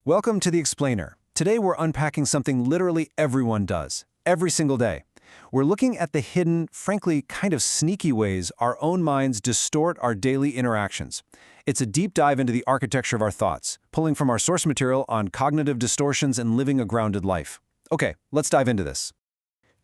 Welcome to The Explainer. Today we're unpacking something literally everyone does, every single day. We're looking at the hidden, frankly, kind of sneaky ways our own minds distort our daily interactions. It's a deep dive into the architecture of our thoughts, pulling from our source material on cognitive distortions and living a grounded life. Okay, let's dive into this.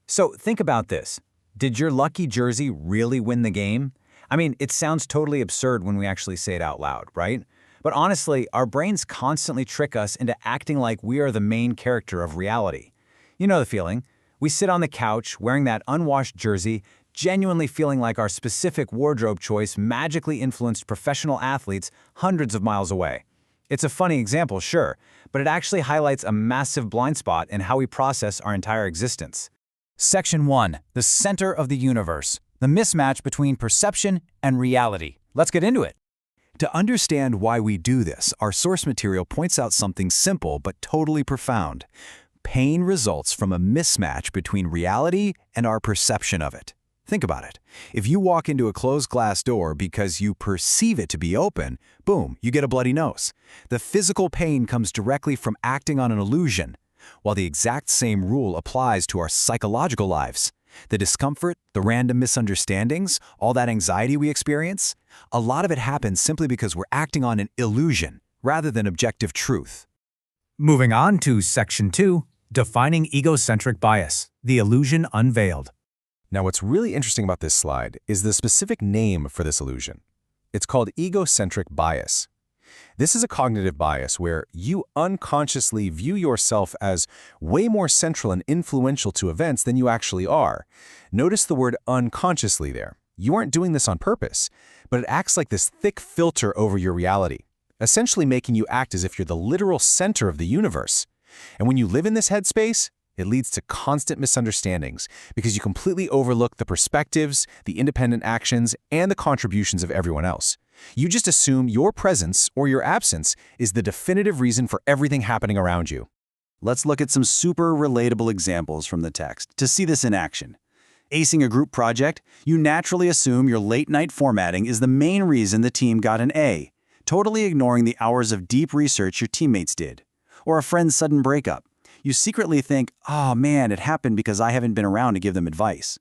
So think about this. Did your lucky jersey really win the game? I mean, it sounds totally absurd when we actually say it out loud, right? But honestly, our brains constantly trick us into acting like we are the main character of reality. You know the feeling. We sit on the couch wearing that unwashed jersey, genuinely feeling like our specific wardrobe choice magically influenced professional athletes hundreds of miles away. It's a funny example, sure, but it actually highlights a massive blind spot in how we process our entire existence. Section 1. The center of the universe. The mismatch between perception and reality. Let's get into it. To understand why we do this, our source material points out something simple but totally profound. Pain results from a mismatch between reality and our perception of it. Think about it. If you walk into a closed glass door because you perceive it to be open, boom, you get a bloody nose. The physical pain comes directly from acting on an illusion, while the exact same rule applies to our psychological lives. The discomfort, the random misunderstandings, all that anxiety we experience, a lot of it happens simply because we're acting on an illusion rather than objective truth. Moving on to Section 2. Defining egocentric bias. The illusion unveiled. Now, what's really interesting about this slide is the specific name for this illusion. It's called egocentric bias. This is a cognitive bias where you unconsciously view yourself as way more central and influential to events than you actually are. Notice the word unconsciously there. You aren't doing this on purpose, but it acts like this thick filter over your reality, essentially making you act as if you're the literal center of the universe. And when you live in this headspace, it leads to constant misunderstandings because you completely overlook the perspectives, the independent actions, and the contributions of everyone else. You just assume your presence or your absence is the definitive reason for everything happening around you. Let's look at some super relatable examples from the text to see this in action. Acing a group project, you naturally assume your late-night formatting is the main reason the team got an A, totally ignoring the hours of deep research your teammates did. Or a friend's sudden breakup. You secretly think, oh man, it happened because I haven't been around to give them advice.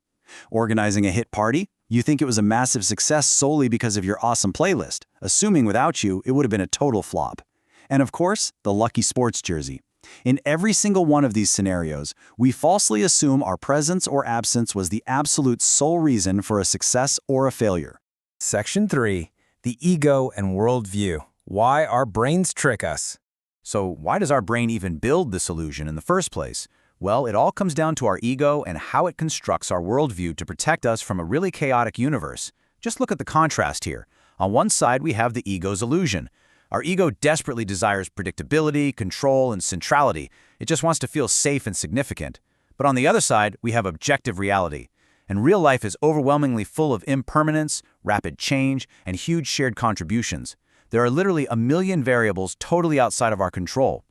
Organizing a hit party, you think it was a massive success solely because of your awesome playlist, assuming without you, it would have been a total flop. And of course, the lucky sports jersey. In every single one of these scenarios, we falsely assume our presence or absence was the absolute sole reason for a success or a failure. Section 3. The ego and worldview. Why our brains trick us. So why does our brain even build this illusion in the first place? Well, it all comes down to our ego and how it constructs our worldview to protect us from a really chaotic universe. Just look at the contrast here. On one side, we have the ego's illusion. Our ego desperately desires predictability, control, and centrality. It just wants to feel safe and significant. But on the other side, we have objective reality. And real life is overwhelmingly full of impermanence, rapid change, and huge shared contributions. There are literally a million variables totally outside of our control.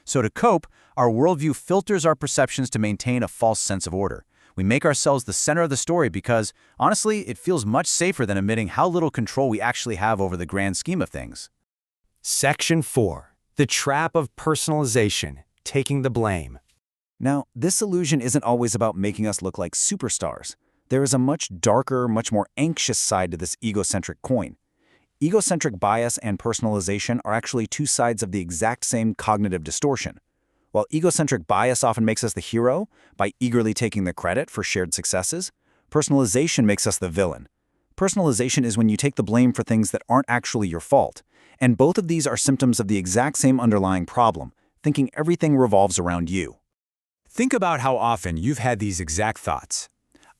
So to cope, our worldview filters our perceptions to maintain a false sense of order. We make ourselves the center of the story because, honestly, it feels much safer than admitting how little control we actually have over the grand scheme of things. Section 4. The trap of personalization, taking the blame. Now, this illusion isn't always about making us look like superstars. There is a much darker, much more anxious side to this egocentric coin. Egocentric bias and personalization are actually two sides of the exact same cognitive distortion. While egocentric bias often makes us the hero by eagerly taking the credit for shared successes, personalization makes us the villain. Personalization is when you take the blame for things that aren't actually your fault, and both of these are symptoms of the exact same underlying problem, thinking everything revolves around you. Think about how often you've had these exact thoughts.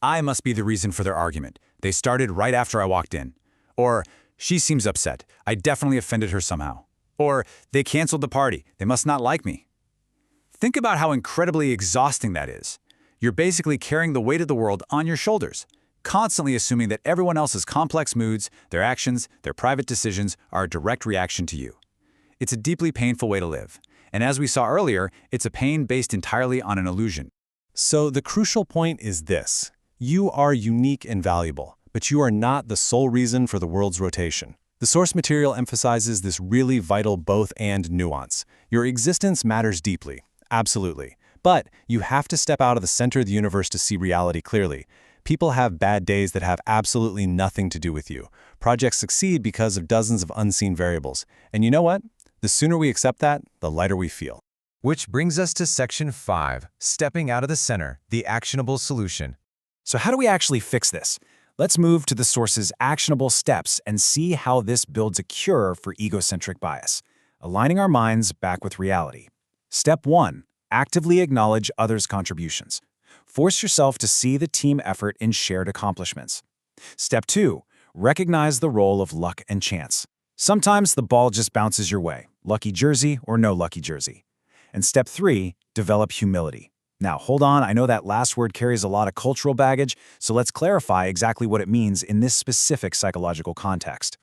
I must be the reason for their argument. They started right after I walked in. Or, she seems upset. I definitely offended her somehow. Or, they canceled the party. They must not like me. Think about how incredibly exhausting that is. You're basically carrying the weight of the world on your shoulders, constantly assuming that everyone else's complex moods, their actions, their private decisions are a direct reaction to you. It's a deeply painful way to live. And as we saw earlier, it's a pain based entirely on an illusion. So the crucial point is this. You are unique and valuable, but you are not the sole reason for the world's rotation. The source material emphasizes this really vital both-and nuance. Your existence matters deeply, absolutely. But you have to step out of the center of the universe to see reality clearly. People have bad days that have absolutely nothing to do with you. Projects succeed because of dozens of unseen variables. And you know what? The sooner we accept that, the lighter we feel. Which brings us to Section 5, Stepping Out of the Center, the Actionable Solution. So how do we actually fix this? Let's move to the source's actionable steps and see how this builds a cure for egocentric bias, aligning our minds back with reality. Step 1. Actively acknowledge others' contributions. Force yourself to see the team effort in shared accomplishments. Step 2. Recognize the role of luck and chance. Sometimes the ball just bounces your way, lucky jersey or no lucky jersey. And Step 3. Develop humility. Now, hold on, I know that last word carries a lot of cultural baggage, so let's clarify exactly what it means in this specific psychological context.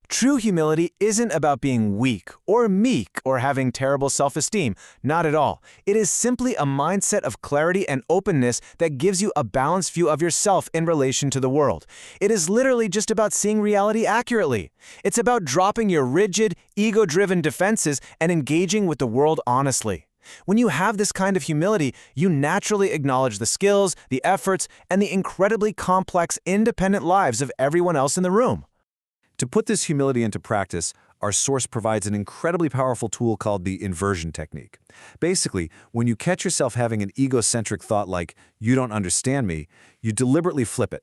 True humility isn't about being weak or meek or having terrible self-esteem. Not at all. It is simply a mindset of clarity and openness that gives you a balanced view of yourself in relation to the world. It is literally just about seeing reality accurately. It's about dropping your rigid, ego-driven defenses and engaging with the world honestly. When you have this kind of humility, you naturally acknowledge the skills, the efforts, and the incredibly complex, independent lives of everyone else in the room. To put this humility into practice, our source provides an incredibly powerful tool called the inversion technique. Basically, when you catch yourself having an egocentric thought like, "you don't understand me," you deliberately flip it.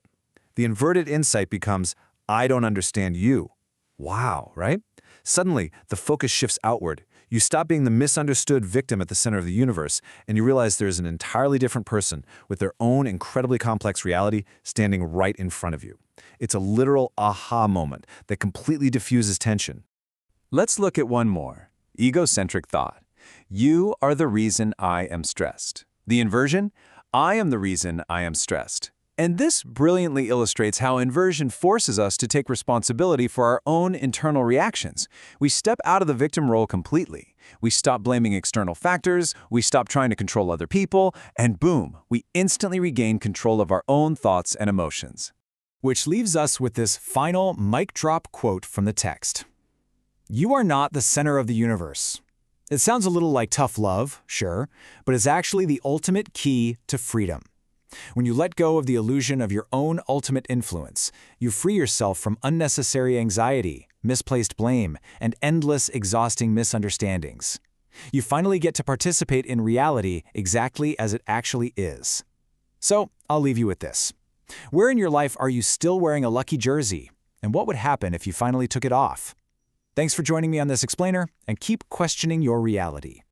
The inverted insight becomes, "I don't understand you." Wow, right? Suddenly, the focus shifts outward. You stop being the misunderstood victim at the center of the universe, and you realize there's an entirely different person with their own incredibly complex reality standing right in front of you. It's a literal aha moment that completely diffuses tension. Let's look at one more. Egocentric thought. You are the reason I am stressed. The inversion? I am the reason I am stressed. And this brilliantly illustrates how inversion forces us to take responsibility for our own internal reactions. We step out of the victim role completely. We stop blaming external factors, we stop trying to control other people, and boom, we instantly regain control of our own thoughts and emotions. Which leaves us with this final mic drop quote from the text. You are not the center of the universe. It sounds a little like tough love, sure, but it's actually the ultimate key to freedom. When you let go of the illusion of your own ultimate influence, you free yourself from unnecessary anxiety, misplaced blame, and endless, exhausting misunderstandings. You finally get to participate in reality exactly as it actually is. So, I'll leave you with this. Where in your life are you still wearing a lucky jersey? And what would happen if you finally took it off? Thanks for joining me on this explainer, and keep questioning your reality.